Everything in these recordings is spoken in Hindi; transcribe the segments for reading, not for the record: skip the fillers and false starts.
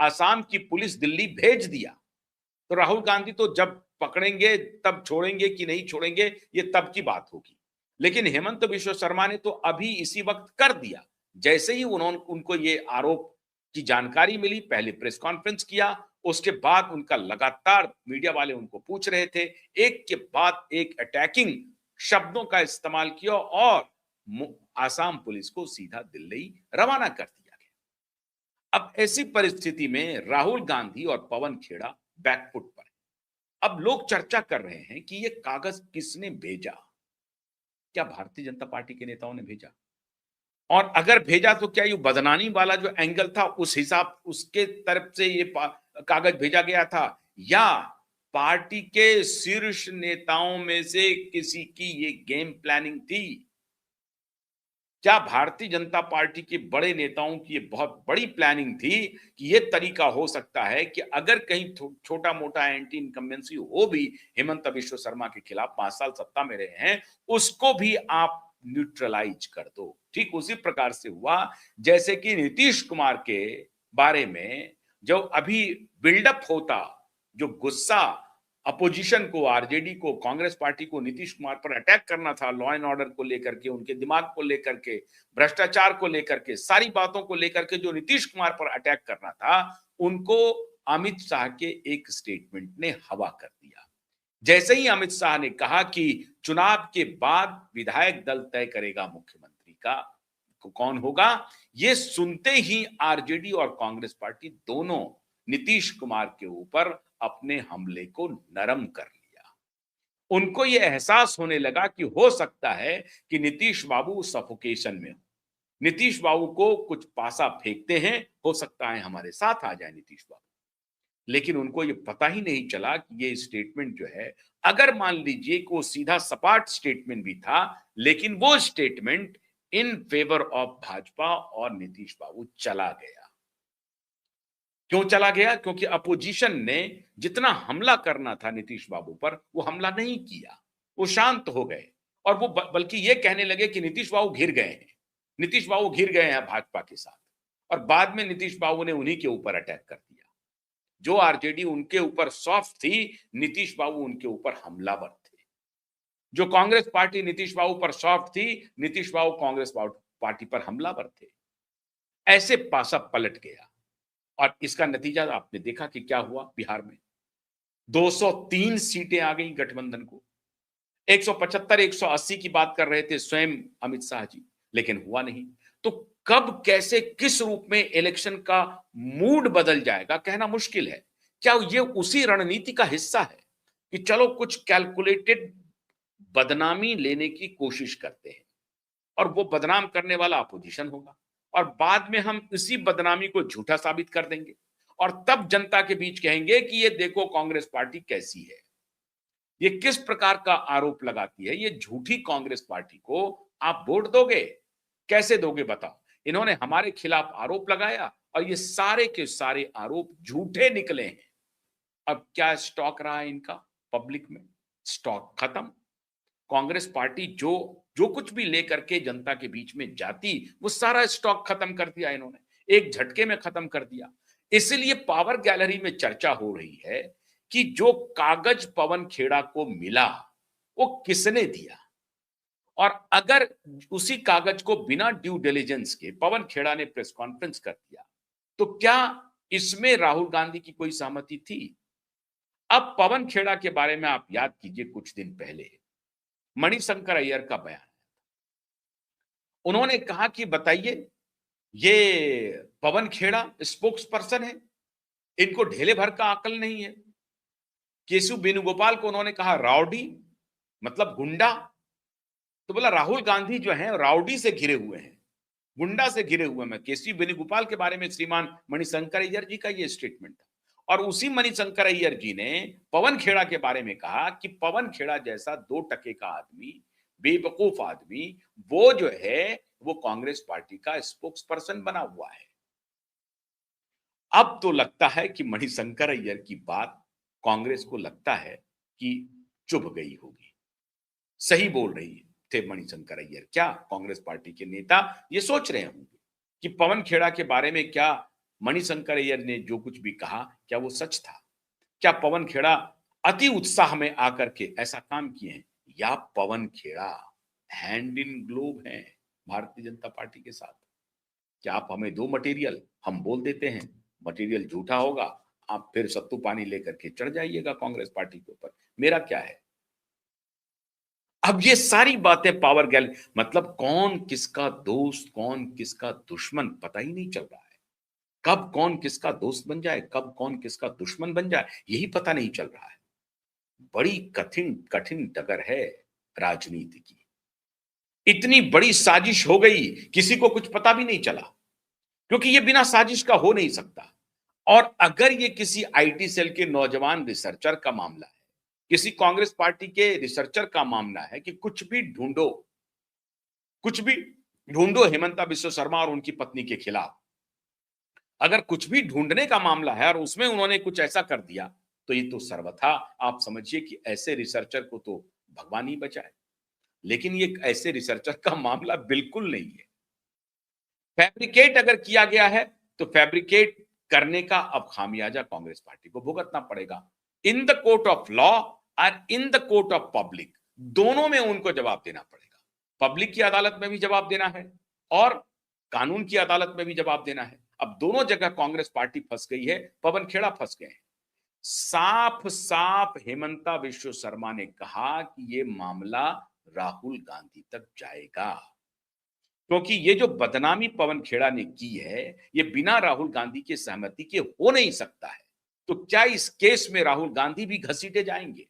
आसाम की पुलिस दिल्ली भेज दिया। तो राहुल गांधी तो जब पकड़ेंगे तब छोड़ेंगे कि नहीं छोड़ेंगे, ये तब की बात होगी। लेकिन हेमंत बिश्व शर्मा ने तो अभी इसी वक्त कर दिया। जैसे ही उनको ये आरोप की जानकारी मिली, पहले प्रेस कॉन्फ्रेंस किया, उसके बाद उनका लगातार मीडिया वाले उनको पूछ रहे थे, एक के बाद एक अटैकिंग शब्दों का इस्तेमाल किया और आसाम पुलिस को सीधा दिल्ली रवाना कर दिया गया। अब ऐसी परिस्थिति में राहुल गांधी और पवन खेड़ा बैकफुट पर। अब लोग चर्चा कर रहे हैं कि ये कागज किसने भेजा? क्या भारतीय जनता पार्टी के नेताओं ने भेजा? और अगर भेजा तो क्या ये बदनामी वाला जो एंगल था उस हिसाब उसके तरफ से ये कागज भेजा गया था, या पार्टी के शीर्ष नेताओं में से किसी की ये गेम प्लानिंग थी? क्या भारतीय जनता पार्टी के बड़े नेताओं की ये बहुत बड़ी प्लानिंग थी कि ये तरीका हो सकता है कि अगर कहीं छोटा मोटा एंटी इनकम्बेंसी हो भी, हेमंत बिश्व शर्मा के खिलाफ 5 साल सत्ता में रहे हैं, उसको भी आप न्यूट्रलाइज कर दो। ठीक उसी प्रकार से हुआ जैसे कि नीतीश कुमार के बारे में जो अभी बिल्डअप होता, जो गुस्सा अपोजिशन को, आरजेडी को, कांग्रेस पार्टी को नीतीश कुमार पर अटैक करना था, लॉ एंड ऑर्डर को लेकर के, उनके दिमाग को लेकर के, भ्रष्टाचार को लेकर के, सारी बातों को लेकर के जो नीतीश कुमार पर अटैक करना था, उनको अमित शाह के एक स्टेटमेंट ने हवा कर दिया। जैसे ही अमित शाह ने कहा कि चुनाव के बाद विधायक दल तय करेगा मुख्यमंत्री का कौन होगा, ये सुनते ही आरजेडी और कांग्रेस पार्टी दोनों नीतीश कुमार के ऊपर अपने हमले को नरम कर लिया। उनको यह एहसास होने लगा कि हो सकता है कि नीतीश बाबू सफोकेशन में हो, नीतीश बाबू को कुछ पासा फेंकते हैं, हो सकता है हमारे साथ आ जाए नीतीश बाबू। लेकिन उनको ये पता ही नहीं चला कि ये स्टेटमेंट जो है, अगर मान लीजिए कि वो सीधा सपाट स्टेटमेंट भी था, लेकिन वो statement in favour of Bhajpa और नीतीश बाबू चला गया। क्यों चला गया? क्योंकि अपोजिशन ने जितना हमला करना था नीतीश बाबू पर, वो हमला नहीं किया, वो शांत हो गए और वो बल्कि ये कहने लगे कि नीतीश बाबू घिर गए हैं, नीतीश बाबू घिर गए हैं भाजपा के साथ। और बाद में नीतीश बाबू ने उन्हीं के ऊपर अटैक कर दिया। जो आरजेडी उनके ऊपर सॉफ्ट थी, नीतीश बाबू उनके ऊपर हमलावर थे। जो कांग्रेस पार्टी नीतीश बाबू पर सॉफ्ट थी, नीतीश बाबू कांग्रेस पार्टी पर हमलावर थे। ऐसे पासा पलट गया और इसका नतीजा आपने देखा कि क्या हुआ बिहार में। 203 सीटें आ गई गठबंधन को। 175 180 की बात कर रहे थे स्वयं अमित शाह जी, लेकिन हुआ नहीं। तो कब कैसे किस रूप में इलेक्शन का मूड बदल जाएगा कहना मुश्किल है। क्या ये उसी रणनीति का हिस्सा है कि चलो कुछ कैलकुलेटेड बदनामी लेने की कोशिश करते हैं और वो बदनाम करने वाला अपोजिशन होगा और बाद में हम इसी बदनामी को झूठा साबित कर देंगे और तब जनता के बीच कहेंगे कि ये देखो कांग्रेस पार्टी कैसी है, ये किस प्रकार का आरोप लगाती है, ये झूठी कांग्रेस पार्टी को आप वोट दोगे? कैसे दोगे बताओ? इन्होंने हमारे खिलाफ आरोप लगाया और ये सारे के सारे आरोप झूठे निकले हैं। अब क्या स्टॉक रहा है इनका पब्लिक में? स्टॉक खत्म। कांग्रेस पार्टी जो जो कुछ भी लेकर के जनता के बीच में जाती, वो सारा स्टॉक खत्म कर दिया इन्होंने, एक झटके में खत्म कर दिया। इसलिए पावर गैलरी में चर्चा हो रही है कि जो कागज पवन खेड़ा को मिला, वो किसने दिया? और अगर उसी कागज को बिना ड्यू डिलिजेंस के पवन खेड़ा ने प्रेस कॉन्फ्रेंस कर दिया, तो क्या इसमें राहुल गांधी की कोई सहमति थी? अब पवन खेड़ा के बारे में आप याद कीजिए, कुछ दिन पहले मणिशंकर अय्यर का बयान, उन्होंने कहा कि बताइए, ये पवन खेड़ा स्पोक्स पर्सन है, इनको ढेले भर का अकल नहीं है। केशव वेणुगोपाल को उन्होंने कहा राउडी, मतलब गुंडा। तो बोला राहुल गांधी जो है राउडी से घिरे हुए हैं, गुंडा से घिरे हुए हैं। केशव वेणुगोपाल के बारे में श्रीमान मणिशंकर अय्यर जी का ये स्टेटमेंट था और उसी मणिशंकर अय्यर जी ने पवन खेड़ा के बारे में कहा कि पवन खेड़ा जैसा 2 टके का आदमी, बेवकूफ आदमी, वो जो है वो कांग्रेस पार्टी का स्पोक्स पर्सन बना हुआ है। अब तो लगता है कि मणिशंकर अय्यर की बात कांग्रेस को लगता है कि चुभ गई होगी। सही बोल रही थे मणिशंकर अय्यर। क्या कांग्रेस पार्टी के नेता ये सोच रहे होंगे कि पवन खेड़ा के बारे में क्या मणिशंकर अय्यर ने जो कुछ भी कहा, क्या वो सच था? क्या पवन खेड़ा अति उत्साह में आकर के ऐसा काम किए हैं, या Pawan Khera hand in glove हैं भारतीय जनता पार्टी के साथ? क्या आप हमें दो मटेरियल, हम बोल देते हैं, मटेरियल झूठा होगा, आप फिर सत्तू पानी लेकर के चढ़ जाइएगा कांग्रेस पार्टी के ऊपर, मेरा क्या है? अब ये सारी बातें पावर गैल, मतलब कौन किसका दोस्त, कौन किसका दुश्मन पता ही नहीं चल रहा है। कब कौन किसका दोस्त बन जाए, कब कौन किसका दुश्मन बन जाए, यही पता नहीं चल रहा है। बड़ी कठिन कठिन डगर है राजनीति की। इतनी बड़ी साजिश हो गई, किसी को कुछ पता भी नहीं चला, क्योंकि ये बिना साजिश का हो नहीं सकता। और अगर ये किसी आईटी सेल के नौजवान रिसर्चर का मामला है, किसी कांग्रेस पार्टी के रिसर्चर का मामला है कि कुछ भी ढूंढो हेमंता बिश्व शर्मा और उनकी पत्नी के खिलाफ, अगर कुछ भी ढूंढने का मामला है और उसमें उन्होंने कुछ ऐसा कर दिया, तो ये तो सर्वथा आप समझिए कि ऐसे रिसर्चर को तो भगवान ही बचाए। लेकिन ये ऐसे रिसर्चर का मामला बिल्कुल नहीं है। फैब्रिकेट अगर किया गया है, तो फैब्रिकेट करने का अब खामियाजा कांग्रेस पार्टी को भुगतना पड़ेगा। In the court of law और in the court of public, दोनों में उनको जवाब देना पड़ेगा। पब्लिक की अदालत में भी जवाब देना है और कानून की अदालत में भी जवाब देना है। अब दोनों जगह कांग्रेस पार्टी फंस गई है, पवन खेड़ा फंस गए हैं। साफ साफ हेमंता विश्व शर्मा ने कहा कि यह मामला राहुल गांधी तक जाएगा, क्योंकि ये जो बदनामी पवन खेड़ा ने की है, ये बिना राहुल गांधी की सहमति के हो नहीं सकता है। तो क्या इस केस में राहुल गांधी भी घसीटे जाएंगे?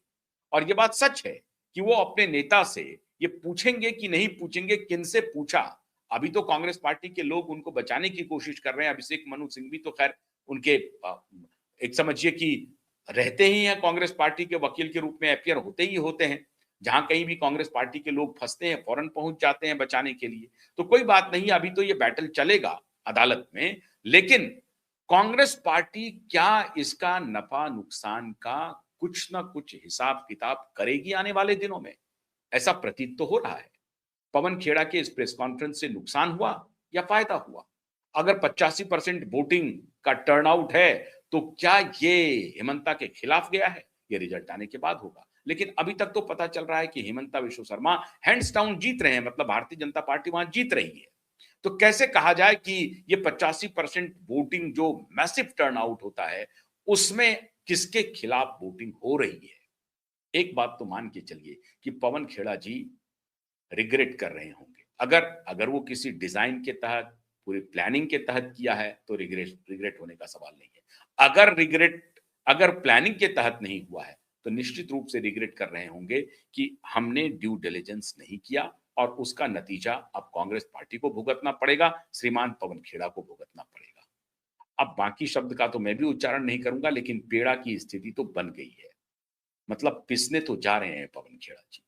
और ये बात सच है कि वो अपने नेता से ये पूछेंगे कि नहीं पूछेंगे, किनसे पूछा? अभी तो कांग्रेस पार्टी के लोग उनको बचाने की कोशिश कर रहे हैं। अभिषेक मनु सिंह भी तो खैर उनके एक समझिए कि रहते ही हैं, कांग्रेस पार्टी के वकील के रूप में अपीयर होते ही होते हैं। जहां कहीं भी कांग्रेस पार्टी के लोग फंसते हैं, फौरन पहुंच जाते हैं बचाने के लिए। तो कोई बात नहीं, अभी तो ये बैटल चलेगा अदालत में। लेकिन कांग्रेस पार्टी क्या इसका नफा नुकसान का कुछ ना कुछ हिसाब किताब करेगी आने वाले दिनों में? ऐसा प्रतीत तो हो रहा है। पवन खेड़ा के इस प्रेस कॉन्फ्रेंस से नुकसान हुआ या फायदा हुआ? अगर 85% वोटिंग का टर्नआउट है, तो क्या ये हेमंता के खिलाफ गया है? ये रिजल्ट आने के बाद होगा। लेकिन अभी तक तो पता चल रहा है कि हेमंता विश्व शर्मा हैंड्स डाउन जीत रहे हैं, मतलब भारतीय जनता पार्टी वहां जीत रही है। तो कैसे कहा जाए कि ये 85% वोटिंग जो मैसिव टर्नआउट होता है, उसमें किसके खिलाफ वोटिंग हो रही है? एक बात तो मान के चलिए कि पवन खेड़ा जी रिग्रेट कर रहे होंगे। अगर अगर वो किसी डिजाइन के तहत, पूरी प्लानिंग के तहत किया है, तो रिग्रेट रिग्रेट होने का सवाल नहीं है। अगर प्लानिंग के तहत नहीं हुआ है, तो निश्चित रूप से रिग्रेट कर रहे होंगे कि हमने ड्यू डिलिजेंस नहीं किया, और उसका नतीजा अब कांग्रेस पार्टी को भुगतना पड़ेगा, श्रीमान पवन खेड़ा को भुगतना पड़ेगा। अब बाकी शब्द का तो मैं भी उच्चारण नहीं करूंगा, लेकिन पेड़ा की स्थिति तो बन गई है। मतलब पिसने तो जा रहे हैं पवन खेड़ा जी।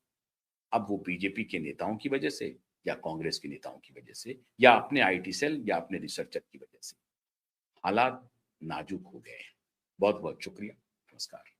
अब वो बीजेपी के नेताओं की वजह से, या कांग्रेस के नेताओं की वजह से, या अपने आईटी सेल या अपने रिसर्चर की वजह से हालात नाजुक हो गए हैं। बहुत बहुत शुक्रिया। नमस्कार।